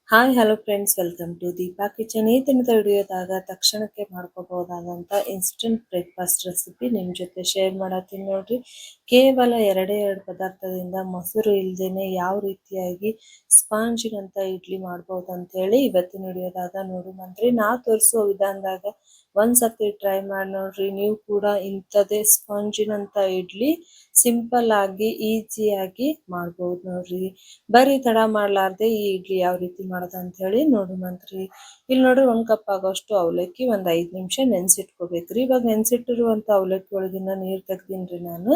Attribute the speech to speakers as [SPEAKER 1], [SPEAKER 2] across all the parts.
[SPEAKER 1] Hi hello friends, welcome to Deepa kitchen. ಈ ದಿನದ ವಿಡಿಯೋದಾಗ ತಕ್ಷಣಕ್ಕೆ ಮಾಡ್ಕೋಬಹುದಾದಂಥ ಇನ್ಸ್ಟೆಂಟ್ ಬ್ರೇಕ್ಫಾಸ್ಟ್ ರೆಸಿಪಿ ನಿಮ್ಮ ಜೊತೆ ಶೇರ್ ಮಾಡತ್ತೀನಿ ನೋಡ್ರಿ. ಕೇವಲ ಎರಡೇ ಎರಡು ಪದಾರ್ಥದಿಂದ ಮೊಸರು ಇಲ್ದೇನೆ ಯಾವ ರೀತಿಯಾಗಿ ಸ್ಪಾಂಜಿನಂತ ಇಡ್ಲಿ ಮಾಡ್ಬೋದು ಅಂತೇಳಿ ಇವತ್ತಿನ ವಿಡಿಯೋದಾಗ ನೋಡುವಂತ್ರಿ. ನಾ ತೋರಿಸೋ ವಿಧಾನದಾಗ ಒಂದ್ಸತಿ ಟ್ರೈ ಮಾಡಿ ನೋಡ್ರಿ. ನೀವು ಕೂಡ ಇಂಥದೇ ಸ್ಪಾಂಜಿನಂತ ಇಡ್ಲಿ ಸಿಂಪಲ್ ಆಗಿ ಈಸಿಯಾಗಿ ಮಾಡ್ಬೋದು ನೋಡ್ರಿ. ಬರೀ ತಡ ಮಾಡ್ಲಾರ್ದೆ ಈ ಇಡ್ಲಿ ಯಾವ ರೀತಿ ಮಾಡೋದು ಅಂತ ಹೇಳಿ ನೋಡುವಂತ್ರಿ. ಇಲ್ಲಿ ನೋಡ್ರಿ, 1 ಕಪ್ ಆಗೋಷ್ಟು ಅವಲಕ್ಕಿ ಒಂದ್ 5 ನಿಮಿಷ ನೆನ್ಸಿಟ್ಕೋಬೇಕ್ರಿ. ಇವಾಗ ನೆನ್ಸಿಟ್ಟಿರುವಂತ ಅವಲಕ್ಕಿ ಒಳಗಿನ ನೀರ್ ತೆಗ್ದೀನ್ರಿ ನಾನು.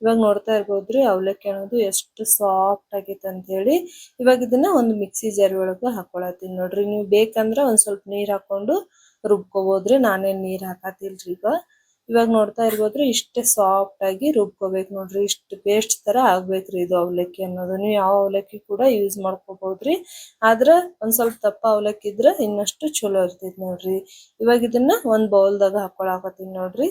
[SPEAKER 1] ಇವಾಗ ನೋಡ್ತಾ ಇರ್ಬೋದ್ರಿ ಅವಲಕ್ಕಿ ಅನ್ನೋದು ಎಷ್ಟು ಸಾಫ್ಟ್ ಆಗೈತೆ ಅಂತ ಹೇಳಿ. ಇವಾಗ ಇದನ್ನ ಒಂದು ಮಿಕ್ಸಿ ಜಾರ್ ಒಳಗ ಹಾಕೊಳತ್ತೀನಿ ನೋಡ್ರಿ. ನೀವು ಬೇಕಂದ್ರ ಒಂದ್ ಸ್ವಲ್ಪ ನೀರ್ ಹಾಕೊಂಡು ರುಬ್ಕೋಬೋದ್ರಿ. ನಾನೇನ್ ನೀರ್ ಹಾಕತಿಲ್ರಿ. ಇವಾಗ ನೋಡ್ತಾ ಇರ್ಬೋದ್ರಿ, ಇಷ್ಟೇ ಸಾಫ್ಟ್ ಆಗಿ ರುಬ್ಕೋಬೇಕು ನೋಡ್ರಿ. ಇಷ್ಟು ಪೇಸ್ಟ್ ತರ ಆಗ್ಬೇಕ್ರಿ ಇದು ಅವಲಕ್ಕಿ ಅನ್ನೋದು. ನೀವು ಯಾವ ಅವಲಕ್ಕಿ ಕೂಡ ಯೂಸ್ ಮಾಡ್ಕೋಬಹುದ್ರಿ. ಆದ್ರ ಒಂದ್ ಸ್ವಲ್ಪ ದಪ್ಪ ಅವಲಕ್ಕಿ ಇದ್ರ ಇನ್ನಷ್ಟು ಚಲೋ ಇರ್ತೈತಿ ನೋಡ್ರಿ. ಇವಾಗ ಇದನ್ನ ಒಂದ್ ಬೌಲ್ದಾಗ ಹಾಕೊಳಕತ್ತೀನಿ ನೋಡ್ರಿ.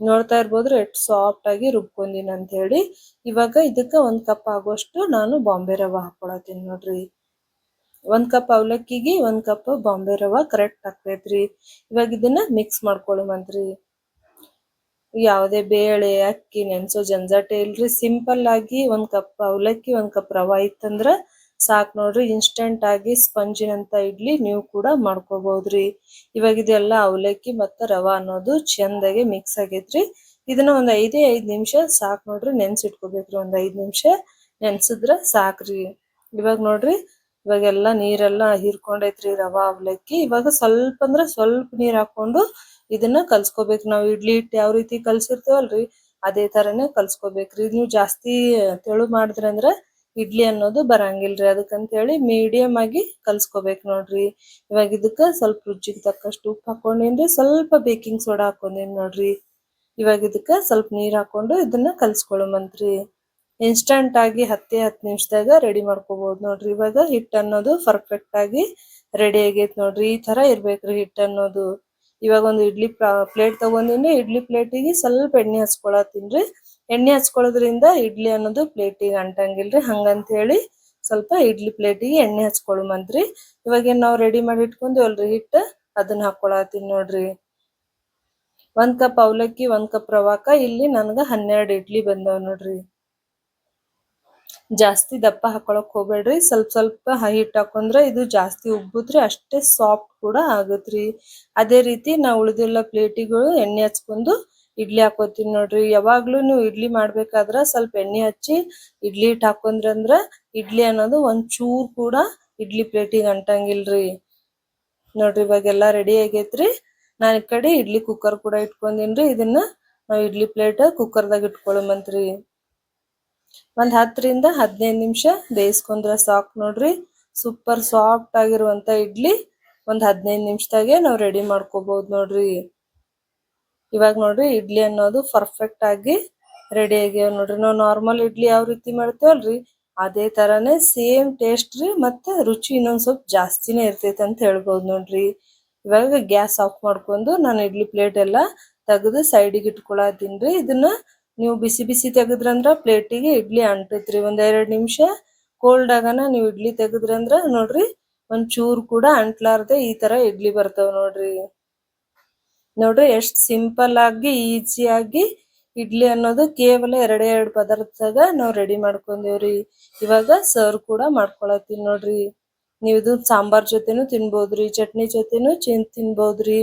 [SPEAKER 1] ನೋಡ್ತಾ ಇರ್ಬೋದ್ರಿ ಎಷ್ಟು ಸಾಫ್ಟ್ ಆಗಿ ರುಬ್ಕೊಂಡಿನ ಅಂತ ಹೇಳಿ. ಇವಾಗ ಇದಕ್ಕ 1 ಕಪ್ ಆಗೋಷ್ಟು ನಾನು ಬಾಂಬೆ ರವಾ ಹಾಕೊಳತ್ತೀನಿ ನೋಡ್ರಿ. 1 ಕಪ್ ಅವಲಕ್ಕಿಗೆ 1 ಕಪ್ ಬಾಂಬೆ ರವಾ ಕರೆಕ್ಟ್ ಆಗ್ತೈತ್ರಿ. ಇವಾಗ ಇದನ್ನ ಮಿಕ್ಸ್ ಮಾಡ್ಕೊಳ್ಳುವಂತ್ರಿ. ಯಾವುದೇ ಬೇಳೆ ಅಕ್ಕಿ ನೆನ್ಸೋ ಜಂಜಾಟ ಇಲ್ರಿ. ಸಿಂಪಲ್ ಆಗಿ 1 ಕಪ್ ಅವಲಕ್ಕಿ 1 ಕಪ್ ರವಾ ಇತ್ತಂದ್ರ ಸಾಕ್ ನೋಡ್ರಿ. ಇನ್ಸ್ಟೆಂಟ್ ಆಗಿ ಸ್ಪಂಜಿನಂತ ಇಡ್ಲಿ ನೀವು ಕೂಡ ಮಾಡ್ಕೋಬಹುದ್ರಿ. ಇವಾಗ ಇದೆಲ್ಲ ಅವಲಕ್ಕಿ ಮತ್ತ ರವಾ ಅನ್ನೋದು ಚಂದಾಗಿ ಮಿಕ್ಸ್ ಆಗೈತ್ರಿ. ಇದನ್ನ ಒಂದ್ 5 ನಿಮಿಷ ಸಾಕ್ ನೋಡ್ರಿ. ನೆನ್ಸಿಟ್ಕೋಬೇಕ್ರಿ. ಒಂದ್ 5 ನಿಮಿಷ ನೆನ್ಸಿದ್ರ ಸಾಕ್ರಿ. ಇವಾಗ ನೋಡ್ರಿ, ಇವಾಗೆಲ್ಲ ನೀರೆಲ್ಲ ಹೀರ್ಕೊಂಡೈತ್ರಿ ರವಾ ಅವಲಕ್ಕಿ. ಇವಾಗ ಸ್ವಲ್ಪ ಅಂದ್ರ ಸ್ವಲ್ಪ ನೀರ್ ಹಾಕೊಂಡು ಇದನ್ನ ಕಲ್ಸ್ಕೋಬೇಕು. ನಾವು ಇಡ್ಲಿ ಹಿಟ್ಟು ಯಾವ ರೀತಿ ಕಲ್ಸಿರ್ತೇವಲ್ರಿ ಅದೇ ತರನೇ ಕಲ್ಸ್ಕೋಬೇಕ್ರಿ. ನೀವು ಜಾಸ್ತಿ ತೆಳು ಮಾಡಿದ್ರಂದ್ರ ಇಡ್ಲಿ ಅನ್ನೋದು ಬರಂಗಿಲ್ರಿ. ಅದಕ್ಕಂತ ಹೇಳಿ ಮೀಡಿಯಂ ಆಗಿ ಕಲ್ಸ್ಕೋಬೇಕು ನೋಡ್ರಿ. ಇವಾಗ ಇದಕ್ಕ ಸ್ವಲ್ಪ ರುಚಿಗೆ ತಕ್ಕಷ್ಟು ಉಪ್ಪು ಹಾಕೊಂಡೇನ್ರಿ. ಸ್ವಲ್ಪ ಬೇಕಿಂಗ್ ಸೋಡಾ ಹಾಕೊಂಡೇನ್ ನೋಡ್ರಿ. ಇವಾಗ ಇದಕ್ಕ ಸ್ವಲ್ಪ ನೀರ್ ಹಾಕೊಂಡು ಇದನ್ನ ಕಲ್ಸ್ಕೊಳ್ಳುವಂತ್ರಿ. ಇನ್ಸ್ಟಂಟ್ ಆಗಿ 10 ನಿಮಿಷದಾಗ ರೆಡಿ ಮಾಡ್ಕೋಬಹುದು ನೋಡ್ರಿ. ಇವಾಗ ಹಿಟ್ಟು ಅನ್ನೋದು ಪರ್ಫೆಕ್ಟ್ ಆಗಿ ರೆಡಿ ಆಗೈತ್ ನೋಡ್ರಿ. ಈ ತರ ಇರ್ಬೇಕ್ರಿ ಹಿಟ್ಟು ಅನ್ನೋದು. ಇವಾಗ ಒಂದು ಇಡ್ಲಿ ಪ್ಲೇಟ್ ತಗೊಂಡಿನಿ. ಇಡ್ಲಿ ಪ್ಲೇಟಿಗೆ ಸ್ವಲ್ಪ ಎಣ್ಣೆ ಹಚ್ಕೊಳತ್ತೀನ್ರಿ. ಎಣ್ಣೆ ಹಚ್ಕೊಳ್ಳೋದ್ರಿಂದ ಇಡ್ಲಿ ಅನ್ನೋದು ಪ್ಲೇಟಿಗೆ ಅಂಟಂಗಿಲ್ರಿ. ಹಂಗಂತ ಹೇಳಿ ಸ್ವಲ್ಪ ಇಡ್ಲಿ ಪ್ಲೇಟಿಗೆ ಎಣ್ಣೆ ಹಚ್ಕೊಳ್ಳುವಂತ್ರಿ. ಇವಾಗ ಏನ್ ನಾವ್ ರೆಡಿ ಮಾಡಿ ಇಟ್ಕೊಂತೀವಲ್ರಿ ಹಿಟ್ಟು, ಅದನ್ನ ಹಾಕೊಳತ್ತೀನಿ ನೋಡ್ರಿ. 1 ಕಪ್ ಅವಲಕ್ಕಿ 1 ಕಪ್ ರವಾಕ ಇಲ್ಲಿ ನನಗ 12 ಇಡ್ಲಿ ಬಂದವ್ ನೋಡ್ರಿ. ಜಾಸ್ತಿ ದಪ್ಪ ಹಾಕೊಳಕ್ ಹೋಗ್ಬೇಡ್ರಿ. ಸ್ವಲ್ಪ ಸ್ವಲ್ಪ ಹಿಟ್ಟು ಹಾಕೊಂಡ್ರೆ ಇದು ಜಾಸ್ತಿ ಉಬ್ಬುತ್ರಿ, ಅಷ್ಟೇ ಸಾಫ್ಟ್ ಕೂಡ ಆಗತ್ರಿ. ಅದೇ ರೀತಿ ನಾ ಉಳಿದೆಲ್ಲ ಪ್ಲೇಟಿಗಳು ಎಣ್ಣೆ ಹಚ್ಕೊಂಡು ಇಡ್ಲಿ ಹಾಕೋತೀನಿ ನೋಡ್ರಿ. ಯಾವಾಗ್ಲೂ ನೀವು ಇಡ್ಲಿ ಮಾಡ್ಬೇಕಾದ್ರ ಸ್ವಲ್ಪ ಎಣ್ಣೆ ಹಚ್ಚಿ ಇಡ್ಲಿ ಹಿಟ್ಟು ಹಾಕೊಂಡ್ರಂದ್ರ ಇಡ್ಲಿ ಅನ್ನೋದು ಒಂದ್ ಚೂರ್ ಕೂಡ ಇಡ್ಲಿ ಪ್ಲೇಟಿಗೆ ಅಂಟಂಗಿಲ್ರಿ. ನೋಡ್ರಿ ಇವಾಗೆಲ್ಲಾ ರೆಡಿ ಆಗೈತ್ರಿ. ನಾನ್ ಈ ಕಡೆ ಇಡ್ಲಿ ಕುಕ್ಕರ್ ಕೂಡ ಇಟ್ಕೊಂಡಿನ್ರಿ. ಇದನ್ನ ನಾವ್ ಇಡ್ಲಿ ಪ್ಲೇಟ್ ಕುಕ್ಕರ್ದಾಗ ಇಟ್ಕೊಳ್ಳುವಂತ್ರಿ. ಒಂದ್ 10 15 ನಿಮಿಷ ಬೇಯಿಸ್ಕೊಂಡ್ರ ಸಾಕ್ ನೋಡ್ರಿ. ಸೂಪರ್ ಸಾಫ್ಟ್ ಆಗಿರುವಂತ ಇಡ್ಲಿ ಒಂದ್ 15 ನಿಮಿಷದಾಗೆ ನಾವ್ ರೆಡಿ ಮಾಡ್ಕೋಬಹುದು ನೋಡ್ರಿ. ಇವಾಗ ನೋಡ್ರಿ ಇಡ್ಲಿ ಅನ್ನೋದು ಪರ್ಫೆಕ್ಟ್ ಆಗಿ ರೆಡಿ ಆಗ್ಯಾವ ನೋಡ್ರಿ. ನಾವು ನಾರ್ಮಲ್ ಇಡ್ಲಿ ಯಾವ ರೀತಿ ಮಾಡ್ತೇವಲ್ರಿ ಅದೇ ತರಾನೇ ಸೇಮ್ ಟೇಸ್ಟ್ ರೀ. ಮತ್ತೆ ರುಚಿ ಇನ್ನೊಂದ್ ಸ್ವಲ್ಪ ಜಾಸ್ತಿನೇ ಇರ್ತೈತೆ ಅಂತ ಹೇಳ್ಬೋದು ನೋಡ್ರಿ. ಇವಾಗ ಗ್ಯಾಸ್ ಆಫ್ ಮಾಡ್ಕೊಂಡು ನಾನು ಇಡ್ಲಿ ಪ್ಲೇಟ್ ಎಲ್ಲ ತೆಗೆದು ಸೈಡಿಗೆ ಇಟ್ಕೊಳತ್ತೀನ್ರಿ. ಇದನ್ನ ನೀವು ಬಿಸಿ ಬಿಸಿ ತೆಗದ್ರಂದ್ರ ಪ್ಲೇಟಿಗೆ ಇಡ್ಲಿ ಅಂಟೈತ್ರಿ. ಒಂದ್ 2 ನಿಮಿಷ ಕೋಲ್ಡ್ ಆಗನ ನೀವು ಇಡ್ಲಿ ತೆಗದ್ರಂದ್ರ ನೋಡ್ರಿ ಒಂದ್ ಚೂರ್ ಕೂಡ ಅಂಟ್ಲಾರ್ದೆ ಈ ತರ ಇಡ್ಲಿ ಬರ್ತಾವ ನೋಡ್ರಿ. ನೋಡ್ರಿ ಎಷ್ಟ್ ಸಿಂಪಲ್ ಆಗಿ ಈಸಿಯಾಗಿ ಇಡ್ಲಿ ಅನ್ನೋದು ಕೇವಲ ಎರಡೇ ಎರಡು ಪದಾರ್ಥದಾಗ ನಾವ್ ರೆಡಿ ಮಾಡ್ಕೊಂಡೇವ್ರಿ. ಇವಾಗ ಸರ್ವ್ ಕೂಡ ಮಾಡ್ಕೊಳತ್ತೀನಿ ನೋಡ್ರಿ. ನೀವು ಇದು ಸಾಂಬಾರ್ ಜೊತೆನೂ ತಿನ್ಬೋದ್ರಿ, ಚಟ್ನಿ ಜೊತೆನೂ ತಿನ್ಬೋದ್ರಿ.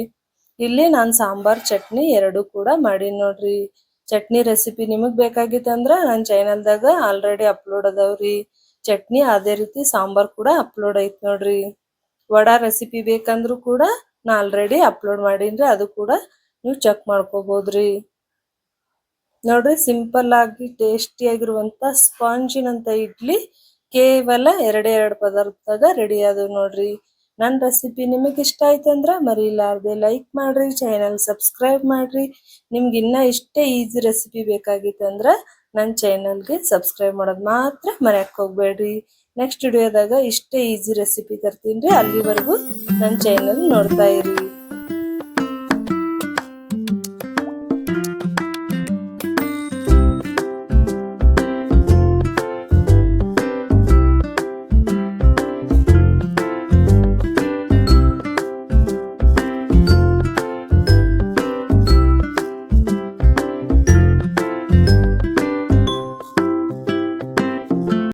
[SPEAKER 1] ಇಲ್ಲಿ ನಾನ್ ಸಾಂಬಾರ್ ಚಟ್ನಿ ಎರಡು ಕೂಡ ಮಾಡೀನಿ ನೋಡ್ರಿ. ಚಟ್ನಿ ರೆಸಿಪಿ ನಿಮಗ್ ಬೇಕಾಗಿತ್ತಂದ್ರ ನನ್ನ ಚಾನೆಲ್ದಾಗ ಆಲ್ರೆಡಿ ಅಪ್ಲೋಡ್ ಅದಾವ್ರಿ. ಚಟ್ನಿ ಅದೇ ರೀತಿ ಸಾಂಬಾರ್ ಕೂಡ ಅಪ್ಲೋಡ್ ಐತ್ ನೋಡ್ರಿ. ವಡಾ ರೆಸಿಪಿ ಬೇಕಂದ್ರೂ ಕೂಡ ನಾ ಆಲ್ರೆಡಿ ಅಪ್ಲೋಡ್ ಮಾಡೀನ್ರಿ. ಅದು ಕೂಡ ನೀವು ಚೆಕ್ ಮಾಡ್ಕೋಬಹುದ್ರಿ. ನೋಡ್ರಿ ಸಿಂಪಲ್ ಆಗಿ ಟೇಸ್ಟಿ ಆಗಿರುವಂತ ಸ್ಪಾಂಜಿನಂತ ಇಡ್ಲಿ ಕೇವಲ ಎರಡೇ ಎರಡು ಪದಾರ್ಥದಾಗ ರೆಡಿ ಆದವು ನೋಡ್ರಿ. ನನ್ನ ರೆಸಿಪಿ ನಿಮಗೆ ಇಷ್ಟ ಆಯ್ತಂದ್ರ ಮರಿಲಾರ್ದೆ ಲೈಕ್ ಮಾಡ್ರಿ, ಚಾನೆಲ್ ಸಬ್ಸ್ಕ್ರೈಬ್ ಮಾಡ್ರಿ. ನಿಮ್ಗೆ ಇನ್ನ ಇಷ್ಟೇ ಈಸಿ ರೆಸಿಪಿ ಬೇಕಾಗಿತ್ತಂದ್ರ ನನ್ನ ಚಾನೆಲ್ಗೆ ಸಬ್ಸ್ಕ್ರೈಬ್ ಮಾಡೋದು ಮಾತ್ರ ಮರ್ಯಾಕ್ ಹೋಗ್ಬೇಡ್ರಿ. ನೆಕ್ಸ್ಟ್ ವಿಡಿಯೋದಾಗ ಇಷ್ಟೇ ಈಸಿ ರೆಸಿಪಿ ತರ್ತೀನಿ. ಅಲ್ಲಿವರೆಗೂ ನನ್ನ ಚಾನೆಲ್ ನೋಡ್ತಾ ಇರಿ.